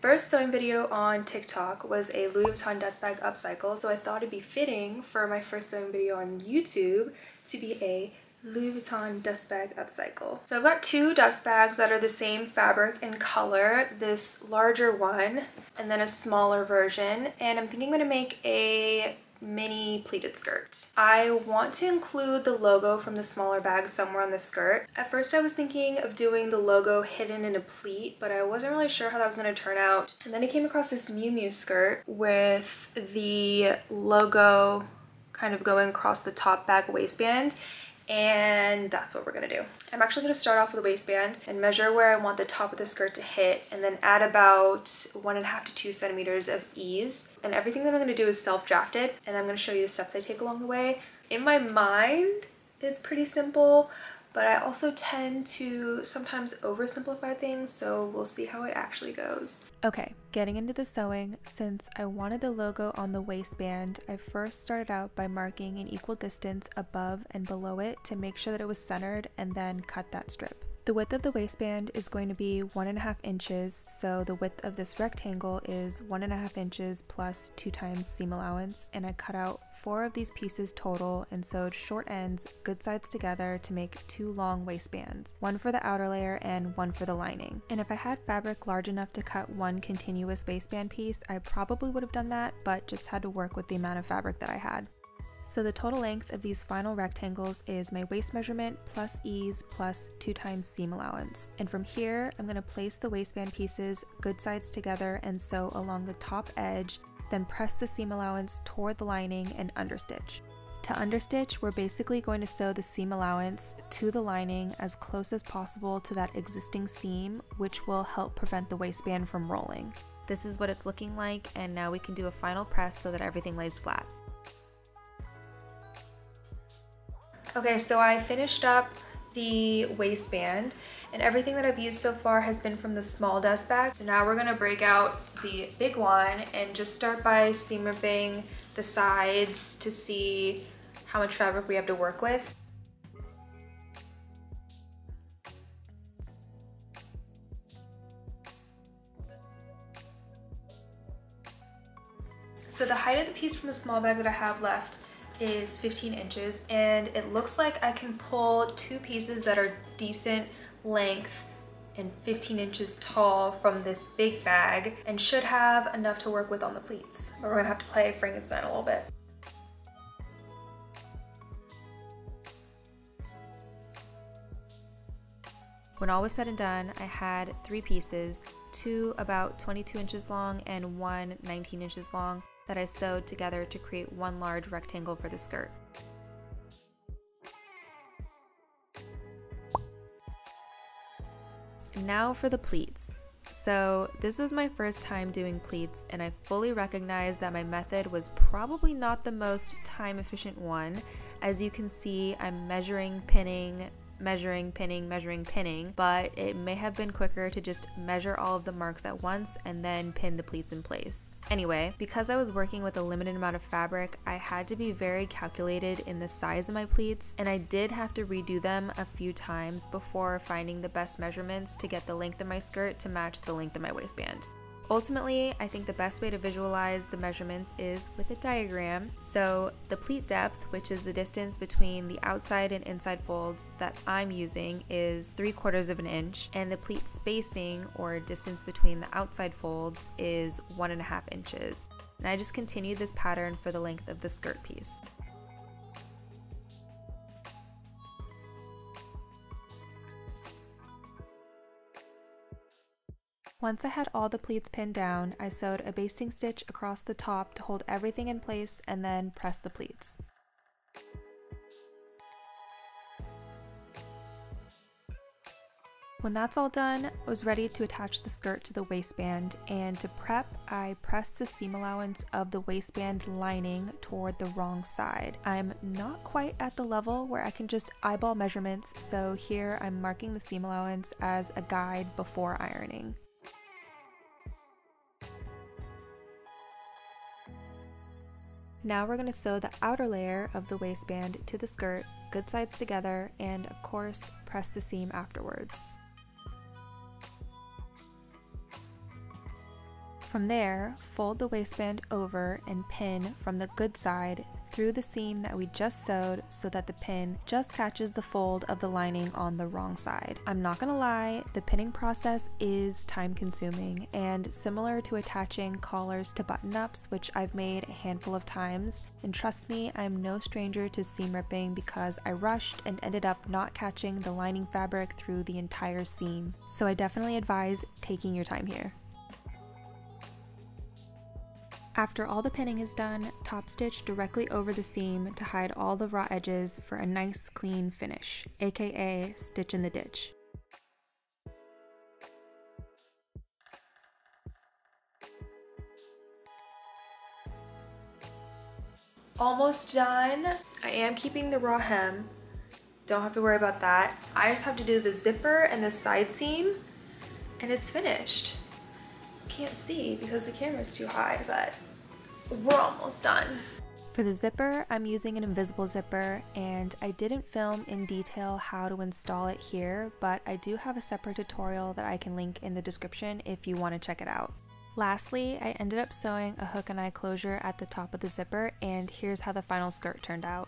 first sewing video on TikTok was a Louis Vuitton dust bag upcycle, so I thought it'd be fitting for my first sewing video on YouTube to be a Louis Vuitton dust bag upcycle. So I've got two dust bags that are the same fabric and color, this larger one and then a smaller version, and I'm thinking I'm gonna make a mini pleated skirt. I want to include the logo from the smaller bag somewhere on the skirt. At first I was thinking of doing the logo hidden in a pleat, but I wasn't really sure how that was going to turn out. And then I came across this Miu Miu skirt with the logo kind of going across the top back waistband, and that's what we're gonna do. I'm actually gonna start off with a waistband and measure where I want the top of the skirt to hit, and then add about 1.5 to 2 centimeters of ease. And everything that I'm gonna do is self-drafted, and I'm gonna show you the steps I take along the way. In my mind, it's pretty simple, but I also tend to sometimes oversimplify things, so we'll see how it actually goes. Okay, getting into the sewing, since I wanted the logo on the waistband, I first started out by marking an equal distance above and below it to make sure that it was centered, and then cut that strip. The width of the waistband is going to be 1.5 inches, so the width of this rectangle is 1.5 inches plus 2 times seam allowance, and I cut out 4 of these pieces total and sewed short ends good sides together to make 2 long waistbands, one for the outer layer and one for the lining. And if I had fabric large enough to cut one continuous waistband piece, I probably would have done that, but just had to work with the amount of fabric that I had. So the total length of these final rectangles is my waist measurement plus ease plus 2 times seam allowance. And from here, I'm going to place the waistband pieces good sides together and sew along the top edge, then press the seam allowance toward the lining and understitch. To understitch, we're basically going to sew the seam allowance to the lining as close as possible to that existing seam, which will help prevent the waistband from rolling. This is what it's looking like, and now we can do a final press so that everything lays flat. Okay, so I finished up the waistband, and everything that I've used so far has been from the small dust bag. So now we're gonna break out the big one and just start by seam ripping the sides to see how much fabric we have to work with. So the height of the piece from the small bag that I have left is 15 inches, and it looks like I can pull 2 pieces that are decent length and 15 inches tall from this big bag, and should have enough to work with on the pleats. But we're gonna have to play Frankenstein a little bit. When all was said and done, I had 3 pieces, 2 about 22 inches long and 1 19 inches long, that I sewed together to create one large rectangle for the skirt. Now for the pleats. So this was my first time doing pleats, and I fully recognize that my method was probably not the most time efficient one. As you can see, I'm measuring, pinning, measuring, pinning, measuring, pinning, but it may have been quicker to just measure all of the marks at once and then pin the pleats in place. Anyway, because I was working with a limited amount of fabric, I had to be very calculated in the size of my pleats, and I did have to redo them a few times before finding the best measurements to get the length of my skirt to match the length of my waistband. Ultimately, I think the best way to visualize the measurements is with a diagram. So the pleat depth, which is the distance between the outside and inside folds that I'm using, is 3/4 of an inch, and the pleat spacing, or distance between the outside folds, is 1.5 inches. And I just continued this pattern for the length of the skirt piece. Once I had all the pleats pinned down, I sewed a basting stitch across the top to hold everything in place and then press the pleats. When that's all done, I was ready to attach the skirt to the waistband, and to prep, I pressed the seam allowance of the waistband lining toward the wrong side. I'm not quite at the level where I can just eyeball measurements, so here I'm marking the seam allowance as a guide before ironing. Now we're going to sew the outer layer of the waistband to the skirt, good sides together, and of course, press the seam afterwards. From there, fold the waistband over and pin from the good side through the seam that we just sewed so that the pin just catches the fold of the lining on the wrong side. I'm not gonna lie, the pinning process is time consuming and similar to attaching collars to button-ups, which I've made a handful of times. And trust me, I'm no stranger to seam ripping because I rushed and ended up not catching the lining fabric through the entire seam. So I definitely advise taking your time here. After all the pinning is done, top stitch directly over the seam to hide all the raw edges for a nice clean finish, aka stitch in the ditch. Almost done. I am keeping the raw hem. Don't have to worry about that. I just have to do the zipper and the side seam and it's finished. Can't see because the camera's too high, but we're almost done. For the zipper, I'm using an invisible zipper and I didn't film in detail how to install it here, but I do have a separate tutorial that I can link in the description if you want to check it out. Lastly, I ended up sewing a hook and eye closure at the top of the zipper and here's how the final skirt turned out.